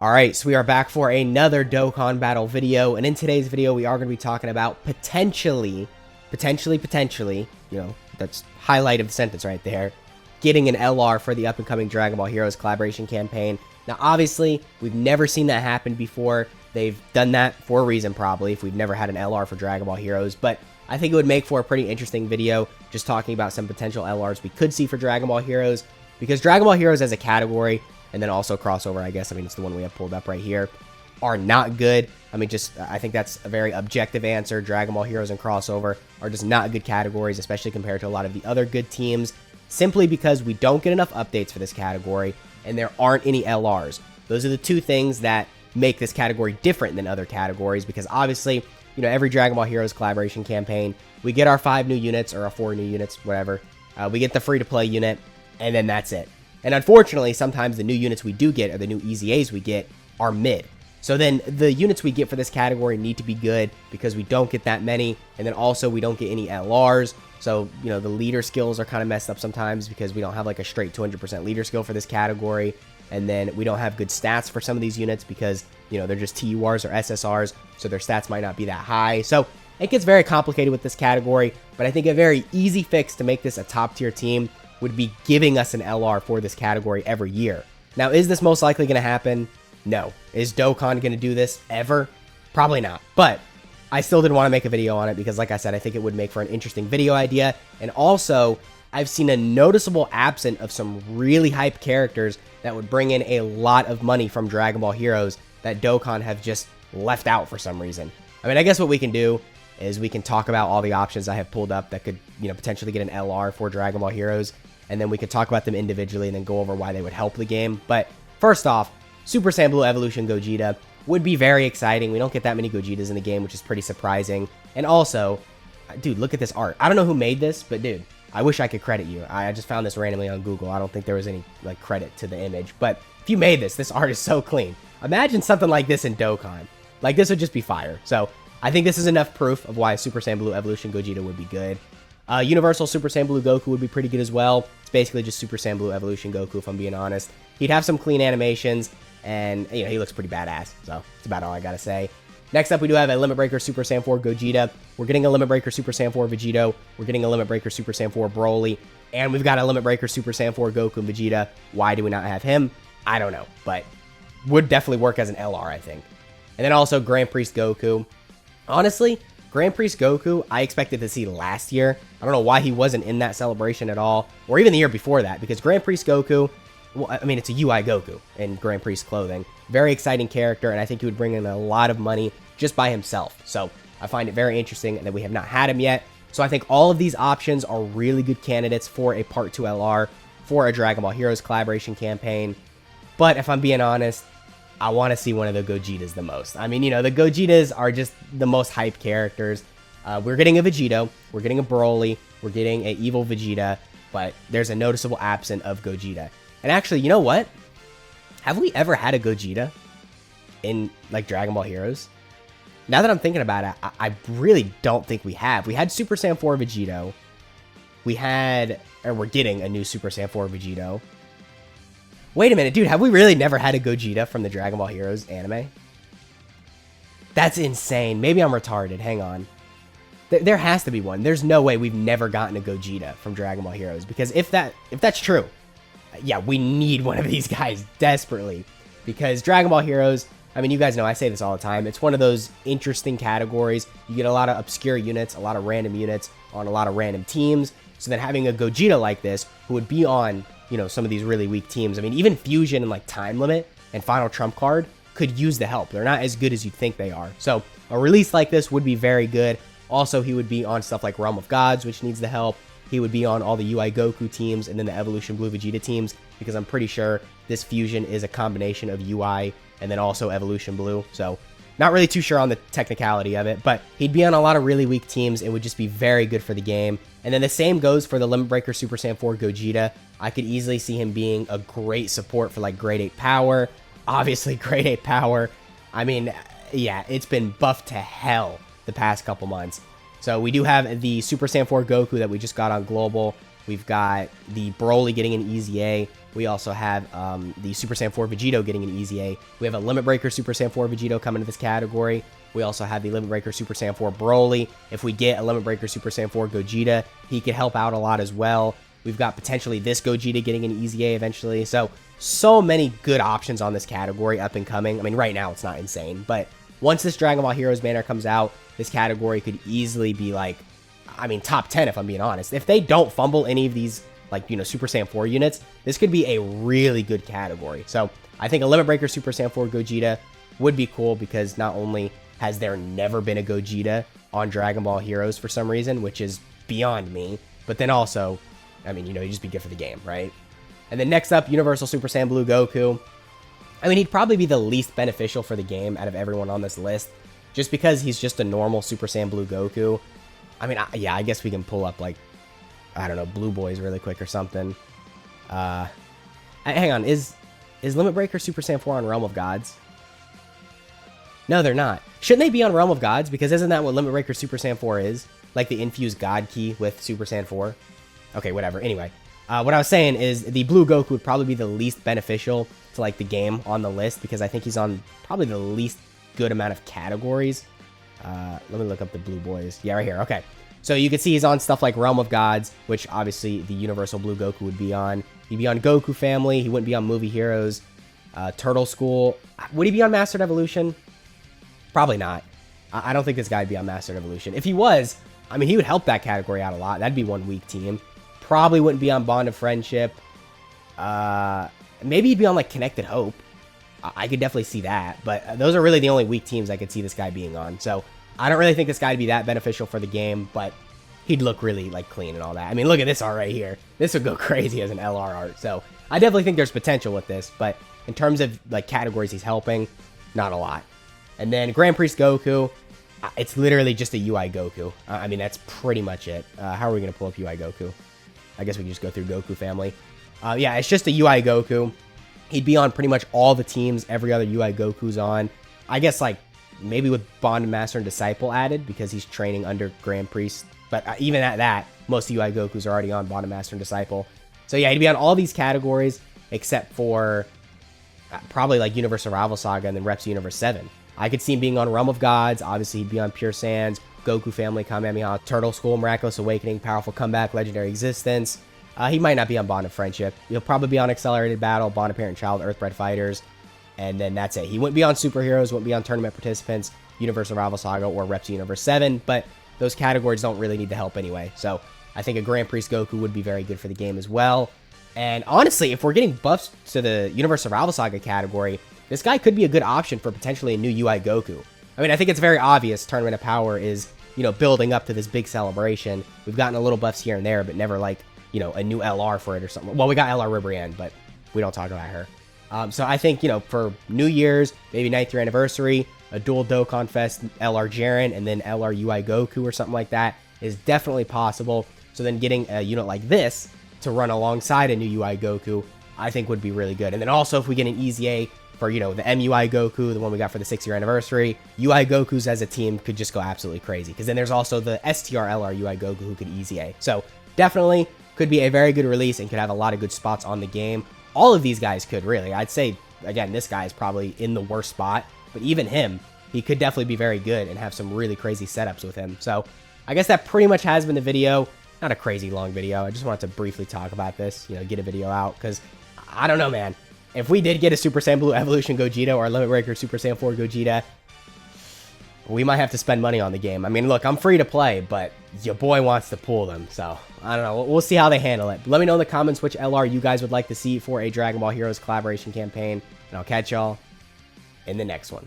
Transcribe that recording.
Alright, so we are back for another Dokkan battle video, and in today's video we are going to be talking about potentially, you know, that's highlight of the sentence right there, getting an LR for the up-and-coming Dragon Ball Heroes collaboration campaign. Now obviously, we've never seen that happen before. They've done that for a reason probably, if we've never had an LR for Dragon Ball Heroes, but I think it would make for a pretty interesting video, just talking about some potential LRs we could see for Dragon Ball Heroes, because Dragon Ball Heroes as a category, and then also crossover, I guess, it's the one we have pulled up right here, are not good. I think that's a very objective answer. Dragon Ball Heroes and crossover are just not good categories, especially compared to a lot of the other good teams, simply because we don't get enough updates for this category, and there aren't any LRs. Those are the two things that make this category different than other categories, because obviously, you know, every Dragon Ball Heroes collaboration campaign, we get our 5 new units, or our 4 new units, whatever. We get the free-to-play unit, and then that's it. And unfortunately, sometimes the new units we do get, or the new EZAs we get, are mid. So then the units we get for this category need to be good, because we don't get that many, and then also we don't get any LRs. So, you know, the leader skills are kind of messed up sometimes, because we don't have like a straight 200% leader skill for this category. And then we don't have good stats for some of these units, because, you know, they're just TURs or SSRs, so their stats might not be that high. So it gets very complicated with this category, but I think a very easy fix to make this a top tier team would be giving us an LR for this category every year. Now, is this most likely going to happen? No. Is Dokkan going to do this ever? Probably not. But I still did want to make a video on it because, like I said, I think it would make for an interesting video idea. And also, I've seen a noticeable absence of some really hype characters that would bring in a lot of money from Dragon Ball Heroes that Dokkan have just left out for some reason. I guess what we can do is we can talk about all the options I have pulled up that could, you know, potentially get an LR for Dragon Ball Heroes, and then we could talk about them individually and then go over why they would help the game. But first off, Super Saiyan Blue Evolution Gogeta would be very exciting. We don't get that many Gogetas in the game, which is pretty surprising. And also, dude, look at this art. I don't know who made this, but dude, I wish I could credit you. I just found this randomly on Google. I don't think there was any like credit to the image, but if you made this art is so clean. Imagine something like this in Dokkan. Like, this would just be fire. So I think this is enough proof of why Super Saiyan Blue Evolution Gogeta would be good. Universal Super Saiyan Blue Goku would be pretty good as well. It's basically just Super Saiyan Blue Evolution Goku, if I'm being honest. He'd have some clean animations, and, you know, he looks pretty badass, so that's about all I gotta say. Next up, we do have a Limit Breaker Super Saiyan 4 Gogeta. We're getting a Limit Breaker Super Saiyan 4 Vegito. We're getting a Limit Breaker Super Saiyan 4 Broly. And we've got a Limit Breaker Super Saiyan 4 Goku and Vegeta. Why do we not have him? I don't know, but would definitely work as an LR, I think. And then also Grand Priest Goku. Honestly, Grand Priest Goku, I expected to see last year. I don't know why he wasn't in that celebration at all, or even the year before that, because Grand Priest Goku, well, it's a UI Goku in Grand Priest clothing. Very exciting character, and I think he would bring in a lot of money just by himself. So I find it very interesting that we have not had him yet. So I think all of these options are really good candidates for a Part 2 LR for a Dragon Ball Heroes collaboration campaign. But if I'm being honest, I want to see one of the Gogetas the most. You know, the Gogetas are just the most hyped characters. We're getting a Vegito, we're getting a Broly, we're getting an evil Vegeta, but there's a noticeable absence of Gogeta. And actually, you know what? Have we ever had a Gogeta in, like, Dragon Ball Heroes? Now that I'm thinking about it, I really don't think we have. We had Super Saiyan 4 Vegito. We're getting a new Super Saiyan 4 Vegito. Wait a minute, dude, have we really never had a Gogeta from the Dragon Ball Heroes anime? That's insane. Maybe I'm retarded. Hang on. There has to be one. There's no way we've never gotten a Gogeta from Dragon Ball Heroes, because if that's true, yeah, we need one of these guys desperately, because Dragon Ball Heroes, you guys know I say this all the time, it's one of those interesting categories. You get a lot of obscure units, a lot of random units on a lot of random teams. So then having a Gogeta like this, who would be on, you know, some of these really weak teams. Even Fusion and like Time Limit and Final Trump Card could use the help. They're not as good as you'd think they are. So a release like this would be very good. Also, he would be on stuff like Realm of Gods, which needs the help. He would be on all the UI Goku teams and then the Evolution Blue Vegeta teams, because I'm pretty sure this Fusion is a combination of UI and then also Evolution Blue. So not really too sure on the technicality of it, but he'd be on a lot of really weak teams and would just be very good for the game. And then the same goes for the Limit Breaker Super Saiyan 4 Gogeta. I could easily see him being a great support for like Grade 8 Power. Obviously, Grade 8 Power, yeah, it's been buffed to hell the past couple months. So we do have the Super Saiyan 4 Goku that we just got on Global. We've got the Broly getting an EZA. We also have the Super Saiyan 4 Vegito getting an easy A. We have a Limit Breaker Super Saiyan 4 Vegito coming to this category. We also have the Limit Breaker Super Saiyan 4 Broly. If we get a Limit Breaker Super Saiyan 4 Gogeta, he could help out a lot as well. We've got potentially this Gogeta getting an easy A eventually. So many good options on this category up and coming. I mean, right now it's not insane, but once this Dragon Ball Heroes banner comes out, this category could easily be like, I mean, top 10 if I'm being honest. If they don't fumble any of these, like, you know, Super Saiyan 4 units, this could be a really good category. So I think a Limit Breaker Super Saiyan 4 Gogeta would be cool because not only has there never been a Gogeta on Dragon Ball Heroes for some reason, which is beyond me, but then also, I mean, you know, he'd just be good for the game, right? And then next up, Universal Super Saiyan Blue Goku. I mean, he'd probably be the least beneficial for the game out of everyone on this list, just because he's just a normal Super Saiyan Blue Goku. I mean, yeah, I guess we can pull up, like, I don't know, Blue Boys really quick or something. Hang on, is Limit Breaker Super Saiyan 4 on Realm of Gods? No, they're not. Shouldn't they be on Realm of Gods? Because isn't that what Limit Breaker Super Saiyan 4 is? Like the infused God key with Super Saiyan 4? Okay, whatever. Anyway, what I was saying is the Blue Goku would probably be the least beneficial to, like, the game on the list because I think he's on probably the least good amount of categories. Let me look up the Blue Boys. Yeah, right here. Okay. So you can see he's on stuff like Realm of Gods, which obviously the Universal Blue Goku would be on. He'd be on Goku Family. He wouldn't be on Movie Heroes. Turtle School. Would he be on Mastered Evolution? Probably not. I don't think this guy would be on Mastered Evolution. If he was, I mean, he would help that category out a lot. That'd be one weak team. Probably wouldn't be on Bond of Friendship. Maybe he'd be on, like, Connected Hope. I could definitely see that. But those are really the only weak teams I could see this guy being on. So I don't really think this guy would be that beneficial for the game, but he'd look really, like, clean and all that. I mean, look at this art right here. This would go crazy as an LR art. So I definitely think there's potential with this, but in terms of, like, categories he's helping, not a lot. And then Grand Priest Goku, it's literally just a UI Goku. I mean, that's pretty much it. How are we going to pull up UI Goku? I guess we can just go through Goku Family. Yeah, it's just a UI Goku. He'd be on pretty much all the teams every other UI Goku's on. I guess, like, maybe with Bond, Master, and Disciple added because he's training under Grand Priest. But even at that, most UI Gokus are already on Bond, Master, and Disciple. So yeah, he'd be on all these categories except for probably, like, Universe Rival Saga and then Reps Universe 7. I could see him being on Realm of Gods. Obviously, he'd be on Pure Sands, Goku Family, Kamehameha, Turtle School, Miraculous Awakening, Powerful Comeback, Legendary Existence. He might not be on Bond of Friendship. He'll probably be on Accelerated Battle, Bond of Parent Child, Earthbred Fighters, and then that's it. He wouldn't be on Superheroes, wouldn't be on Tournament Participants, Universal Rival Saga, or Reps Universe 7, but those categories don't really need the help anyway. So I think a Grand Priest Goku would be very good for the game as well. And honestly, if we're getting buffs to the Universal Rival Saga category, this guy could be a good option for potentially a new UI Goku. I mean, I think it's very obvious Tournament of Power is, you know, building up to this big celebration. We've gotten a little buffs here and there, but never, like, you know, a new LR for it or something. Well, we got LR Ribrianne, but we don't talk about her. So I think, you know, for New Year's, maybe 9th year anniversary, a dual Dokkan Fest LR Jiren and then LR UI Goku or something like that is definitely possible. So then getting a unit like this to run alongside a new UI Goku, I think would be really good. And then also if we get an easy A for, you know, the MUI Goku, the one we got for the 6th year anniversary, UI Gokus as a team could just go absolutely crazy. Because then there's also the STR LR UI Goku who could easy A. So definitely could be a very good release and could have a lot of good spots on the game. All of these guys could, really. I'd say, again, this guy is probably in the worst spot. But even him, he could definitely be very good and have some really crazy setups with him. So I guess that pretty much has been the video. Not a crazy long video. I just wanted to briefly talk about this, you know, get a video out. Because, I don't know, man. If we did get a Super Saiyan Blue Evolution Gogeta or a Limit Breaker Super Saiyan 4 Gogeta, we might have to spend money on the game. I mean, look, I'm free to play, but your boy wants to pull them. So, I don't know. We'll see how they handle it. But let me know in the comments which LR you guys would like to see for a Dragon Ball Heroes collaboration campaign. And I'll catch y'all in the next one.